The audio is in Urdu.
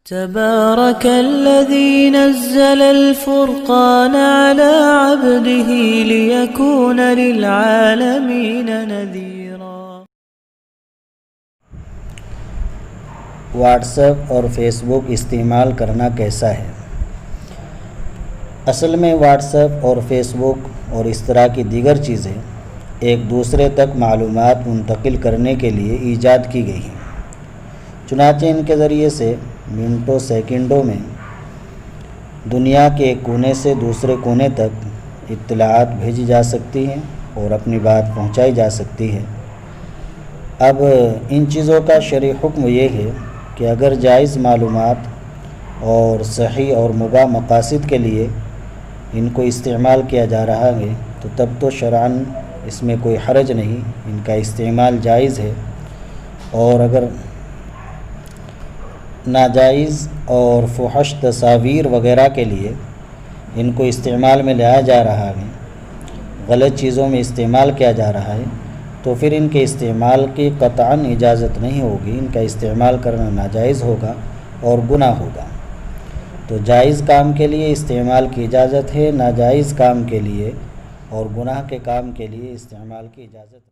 تبارك الذي نزل الفرقان على عبده ليكون للعالمين نذيرا۔ واٹس ایپ اور فیس بک استعمال کرنا کیسا ہے؟ اصل میں واٹس ایپ اور فیس بک اور اس طرح کی دیگر چیزیں ایک دوسرے تک معلومات منتقل کرنے کے لیے ایجاد کی گئی ہیں۔ چنانچہ ان کے ذریعے سے منٹوں سیکنڈوں میں دنیا کے ایک کونے سے دوسرے کونے تک اطلاعات بھیجی جا سکتی ہیں اور اپنی بات پہنچائی جا سکتی ہے۔ اب ان چیزوں کا شرعی حکم یہ ہے کہ اگر جائز معلومات اور صحیح اور مباح مقاصد کے لیے ان کو استعمال کیا جا رہا ہے تو تب تو شرعاً اس میں کوئی حرج نہیں، ان کا استعمال جائز ہے۔ اور اگر ناجائز اور فحش تصاویر وغیرہ کے لیے ان کو استعمال میں لایا جا رہا ہے، غلط چیزوں میں استعمال کیا جا رہا ہے، تو پھر ان کے استعمال کی قطعاً اجازت نہیں ہوگی، ان کا استعمال کرنا ناجائز ہوگا اور گناہ ہوگا۔ تو جائز کام کے لیے استعمال کی اجازت ہے، ناجائز کام کے لیے اور گناہ کے کام کے لیے استعمال کی اجازت نہیں۔